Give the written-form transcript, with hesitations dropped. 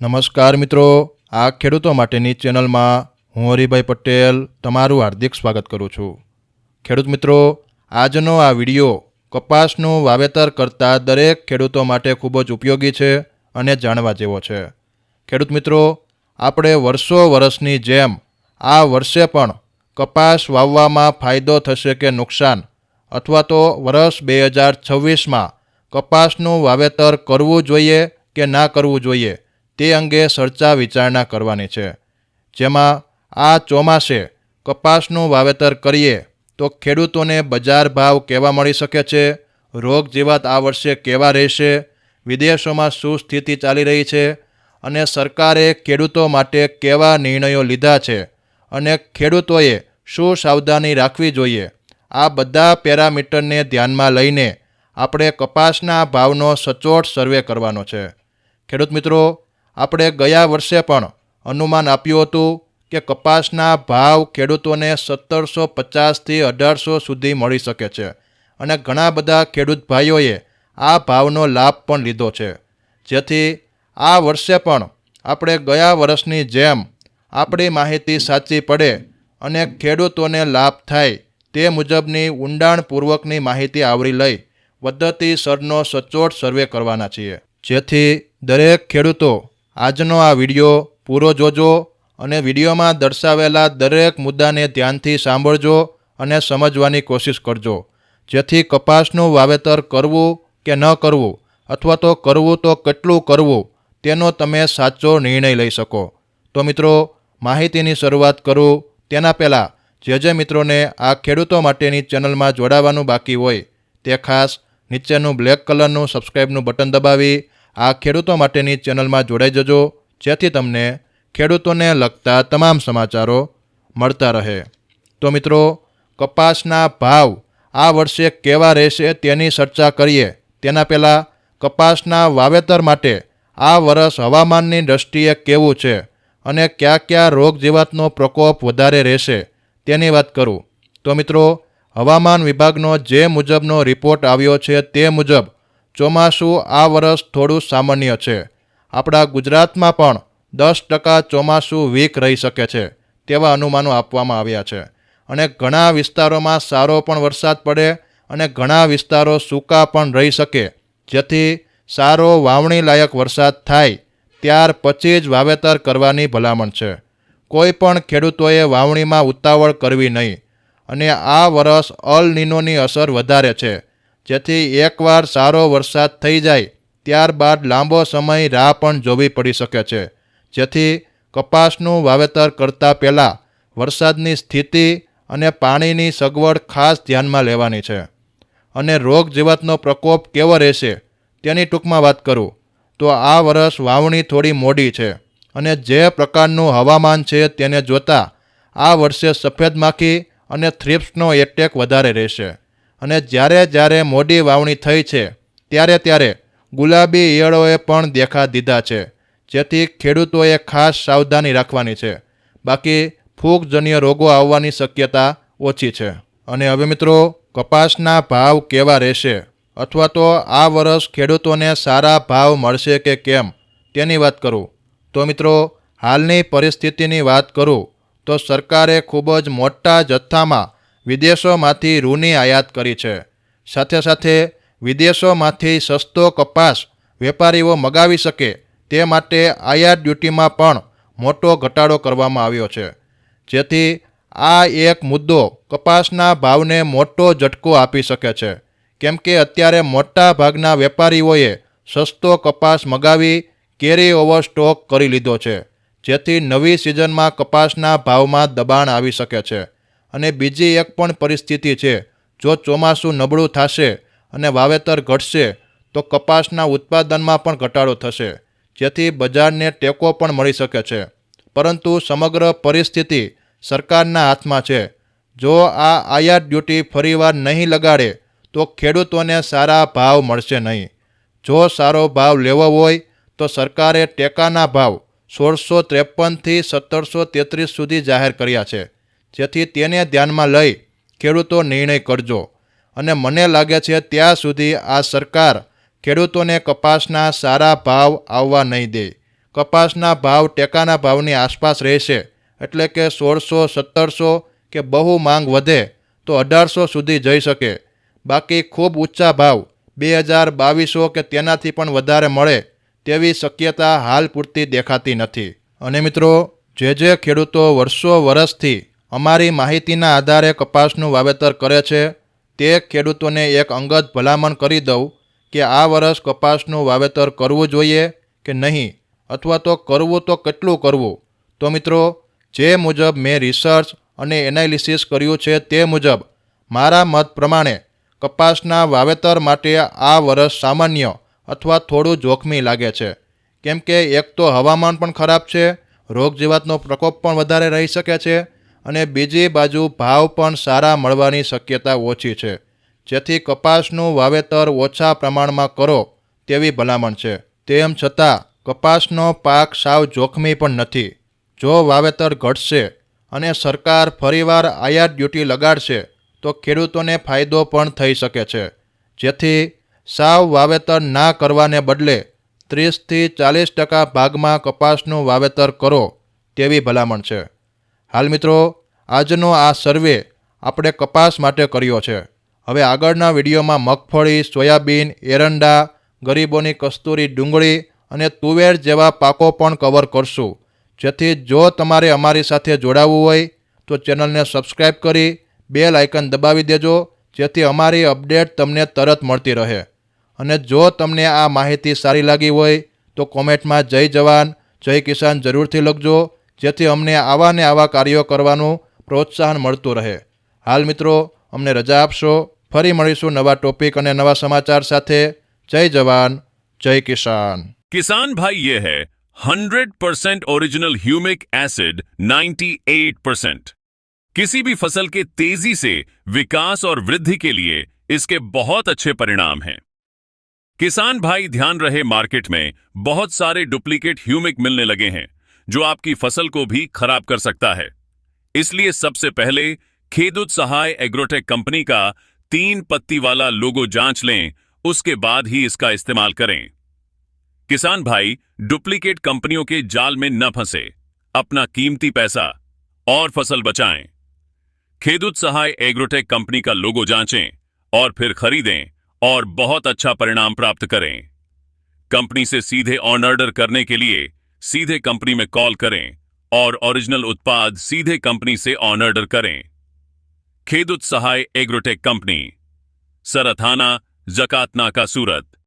નમસ્કાર મિત્રો, આ ખેડૂતો માટેની ચેનલમાં હું હરિભાઈ પટેલ તમારું હાર્દિક સ્વાગત કરું છું। ખેડૂત મિત્રો, આજનો આ વિડીયો કપાસનું વાવેતર કરતા દરેક ખેડૂતો માટે ખૂબ જ ઉપયોગી છે અને જાણવા જેવો છે। ખેડૂત મિત્રો, આપણે વર્ષોની જેમ આ વર્ષે પણ કપાસ વાવવામાં ફાયદો થશે કે નુકસાન, અથવા તો વર્ષ 2026માં કપાસનું વાવેતર કરવું જોઈએ કે ના કરવું જોઈએ તે અંગે ચર્ચા વિચારણા કરવાની છે। જેમાં આ ચોમાસે કપાસનું વાવેતર કરીએ તો ખેડૂતોને બજાર ભાવ કેવા મળી શકે છે, રોગ જીવાત આ વર્ષે કેવા રહેશે, વિદેશોમાં શું સ્થિતિ ચાલી રહી છે અને સરકારે ખેડૂતો માટે કેવા નિર્ણયો લીધા છે અને ખેડૂતોએ શું સાવધાની રાખવી જોઈએ, આ બધા પેરામીટરને ધ્યાનમાં લઈને આપણે કપાસના ભાવનો સચોટ સર્વે કરવાનો છે। ખેડૂત મિત્રો, આપણે ગયા વર્ષે પણ અનુમાન આપ્યું હતું કે કપાસના ભાવ ખેડૂતોને 1750થી 1800 સુધી મળી શકે છે અને ઘણા બધા ખેડૂત ભાઈઓએ આ ભાવનો લાભ પણ લીધો છે। જેથી આ વર્ષે પણ આપણે ગયા વર્ષની જેમ આપણી માહિતી સાચી પડે અને ખેડૂતોને લાભ થાય તે મુજબની ઊંડાણપૂર્વકની માહિતી આવરી લઈ પદ્ધતિસરનો સચોટ સર્વે કરવાના છીએ। જેથી દરેક ખેડૂતો આજનો આ વિડીયો પૂરો જોજો અને વિડીયોમાં દર્શાવેલા દરેક મુદ્દાને ધ્યાનથી સાંભળજો અને સમજવાની કોશિશ કરજો, જેથી કપાસનું વાવેતર કરવું કે ન કરવું, અથવા તો કરવું તો કેટલું કરવું તેનો તમે સાચો નિર્ણય લઈ શકો। તો મિત્રો, માહિતીની શરૂઆત કરું તેના પહેલાં જે મિત્રોને આ ખેડૂતો માટેની ચેનલમાં જોડાવાનું બાકી હોય તે ખાસ નીચેનું બ્લેક કલરનું સબસ્ક્રાઈબનું બટન દબાવી આ ખેડૂતો માટેની ચેનલમાં જોડાઈ જજો, જેથી તમને ખેડૂતોને લગતા તમામ સમાચારો મળતા રહે। તો મિત્રો, કપાસના ભાવ આ વર્ષે કેવા રહેશે તેની ચર્ચા કરીએ તેના પહેલાં કપાસના વાવેતર માટે આ વર્ષ હવામાનની દૃષ્ટિએ કેવું છે અને કયા કયા રોગ જીવાતનો પ્રકોપ વધારે રહેશે તેની વાત કરું તો મિત્રો, હવામાન વિભાગનો જે મુજબનો રિપોર્ટ આવ્યો છે તે મુજબ ચોમાસું આ વર્ષ થોડું સામાન્ય છે। આપણા ગુજરાતમાં પણ 10% ચોમાસું વીક રહી શકે છે તેવા અનુમાનો આપવામાં આવ્યા છે અને ઘણા વિસ્તારોમાં સારો પણ વરસાદ પડે અને ઘણા વિસ્તારો સૂકા પણ રહી શકે, જેથી સારો વાવણી લાયક વરસાદ થાય ત્યાર પછી જ વાવેતર કરવાની ભલામણ છે। કોઈ પણ ખેડૂતોએ વાવણીમાં ઉતાવળ કરવી નહીં અને આ વર્ષ અલ નીનોની અસર વધારે છે, જેથી એકવાર સારો વરસાદ થઈ જાય ત્યારબાદ લાંબો સમય રાહ પણ જોવી પડી શકે છે। જેથી કપાસનું વાવેતર કરતાં પહેલાં વરસાદની સ્થિતિ અને પાણીની સગવડ ખાસ ધ્યાનમાં લેવાની છે। અને રોગ જીવાતનો પ્રકોપ કેવો રહેશે તેની ટૂંકમાં વાત કરું તો આ વર્ષ વાવણી થોડી મોડી છે અને જે પ્રકારનું હવામાન છે તેને જોતાં આ વર્ષે સફેદ માખી અને થ્રિપ્સનો એટેક વધારે રહેશે અને જ્યારે મોડી વાવણી થઈ છે ત્યારે ગુલાબી ઈયળોએ પણ દેખા દીધા છે, જેથી ખેડૂતોએ ખાસ સાવધાની રાખવાની છે। બાકી ફૂગજન્ય રોગો આવવાની શક્યતા ઓછી છે। અને હવે મિત્રો, કપાસના ભાવ કેવા રહેશે અથવા તો આ વર્ષ ખેડૂતોને સારા ભાવ મળશે કે કેમ તેની વાત કરું તો મિત્રો, હાલની પરિસ્થિતિની વાત કરું તો સરકારે ખૂબ જ મોટા જથ્થામાં વિદેશોમાંથી રૂની આયાત કરી છે। સાથે સાથે વિદેશોમાંથી સસ્તો કપાસ વેપારીઓ મગાવી શકે તે માટે આયાત ડ્યુટીમાં પણ મોટો ઘટાડો કરવામાં આવ્યો છે, જેથી આ એક મુદ્દો કપાસના ભાવને મોટો ઝટકો આપી શકે છે, કેમ કે અત્યારે મોટા ભાગના વેપારીઓએ સસ્તો કપાસ મગાવી કેરી ઓવર સ્ટોક કરી લીધો છે, જેથી નવી સિઝનમાં કપાસના ભાવમાં દબાણ આવી શકે છે। અને બીજી એક પણ પરિસ્થિતિ છે, જો ચોમાસું નબળું થશે અને વાવેતર ઘટશે તો કપાસના ઉત્પાદનમાં પણ ઘટાડો થશે, જેથી બજારને ટેકો પણ મળી શકે છે। પરંતુ સમગ્ર પરિસ્થિતિ સરકારના હાથમાં છે। જો આ આયાત ડ્યુટી ફરીવાર નહીં લગાડે તો ખેડૂતોને સારા ભાવ મળશે નહીં। જો સારો ભાવ લેવો હોય તો સરકારે ટેકાના ભાવ 1653થી 1733 સુધી જાહેર કર્યા છે, જેથી તેને ધ્યાનમાં લઈ ખેડૂતો નિર્ણય કરજો। અને મને લાગે છે ત્યાં સુધી આ સરકાર ખેડૂતોને કપાસના સારા ભાવ આવવા નહીં દે, કપાસના ભાવ ટેકાના ભાવની આસપાસ રહેશે, એટલે કે 1600-1700 કે બહુ માંગ વધે તો 1800 સુધી જઈ શકે. બાકી ખૂબ ઊંચા ભાવ 2000-2200 કે તેનાથી પણ વધારે મળે તેવી શક્યતા હાલ પૂરતી દેખાતી નથી. અને મિત્રો, જે ખેડૂતો વર્ષોથી અમારી માહિતીના આધારે કપાસનું વાવેતર કરે છે તે ખેડૂતોને એક અંગત ભલામણ કરી દઉં કે આ વર્ષ કપાસનું વાવેતર કરવું જોઈએ કે નહીં, અથવા તો કરવું તો કેટલું કરવું. તો મિત્રો, જે મુજબ મેં રિસર્ચ અને એનાલિસિસ કર્યું છે તે મુજબ મારા મત પ્રમાણે કપાસના વાવેતર માટે આ વર્ષ સામાન્ય અથવા થોડું જોખમી લાગે છે. કેમ કે એક તો હવામાન પણ ખરાબ છે, રોગજીવાતનો પ્રકોપ પણ વધારે રહી શકે છે, અને બીજી બાજુ ભાવ પણ સારા મળવાની શક્યતા ઓછી છે. જેથી કપાસનું વાવેતર ઓછા પ્રમાણમાં કરો તેવી ભલામણ છે. તેમ છતાં કપાસનો પાક સાવ જોખમી પણ નથી. જો વાવેતર ઘટશે અને સરકાર ફરીવાર આયાત ડ્યુટી લગાડશે તો ખેડૂતોને ફાયદો પણ થઈ શકે છે. જેથી સાવ વાવેતર ના કરવાને બદલે 30-40% ભાગમાં કપાસનું વાવેતર કરો તેવી ભલામણ છે. હાલ મિત્રો, આજનો આ સર્વે આપણે કપાસ માટે કર્યો છે. હવે આગળના વિડીયોમાં મગફળી, સોયાબીન, એરંડા, ગરીબોની કસ્તુરી ડુંગળી અને તુવેર જેવા પાકો પણ કવર કરશું. જેથી જો તમારે અમારી સાથે જોડાવવું હોય તો ચેનલને સબસ્ક્રાઈબ કરી બેલ આઇકન દબાવી દેજો, જેથી અમારી અપડેટ તમને તરત મળતી રહે. અને જો તમને આ માહિતી સારી લાગી હોય તો કોમેન્ટમાં જય જવાન, જય કિસાન જરૂરથી લખજો, જેથી અમને આવા ને આવા કાર્યો કરવાનું પ્રોત્સાહન મળતું રહે. હાલ મિત્રો, અમને રજા આપશો. ફરી મળીશું નવા ટોપિક અને નવા સમાચાર સાથે. જય જવાન, જય કિસાન. किसान भाई ये है 100% ओरिजिनल ह्यूमिक एसिड 98%। किसी भी फसल के तेजी से विकास और वृद्धि के लिए इसके बहुत अच्छे परिणाम हैं। किसान भाई ध्यान रहे, मार्केट में बहुत सारे डुप्लीकेट ह्यूमिक मिलने लगे हैं जो आपकी फसल को भी खराब कर सकता है। इसलिए सबसे पहले खेदुत सहाय एग्रोटेक कंपनी का 3 पत्ती वाला लोगो जांच लें, उसके बाद ही इसका इस्तेमाल करें। किसान भाई डुप्लीकेट कंपनियों के जाल में न फंसे, अपना कीमती पैसा और फसल बचाएं। खेदुत सहाय एग्रोटेक कंपनी का लोगो जांचें और फिर खरीदें और बहुत अच्छा परिणाम प्राप्त करें। कंपनी से सीधे ऑन ऑर्डर करने के लिए सीधे कंपनी में कॉल करें और ओरिजिनल उत्पाद सीधे कंपनी से ऑन ऑर्डर करें। खेदुत सहाय एग्रोटेक कंपनी, सरथाना, जकातना का सूरत।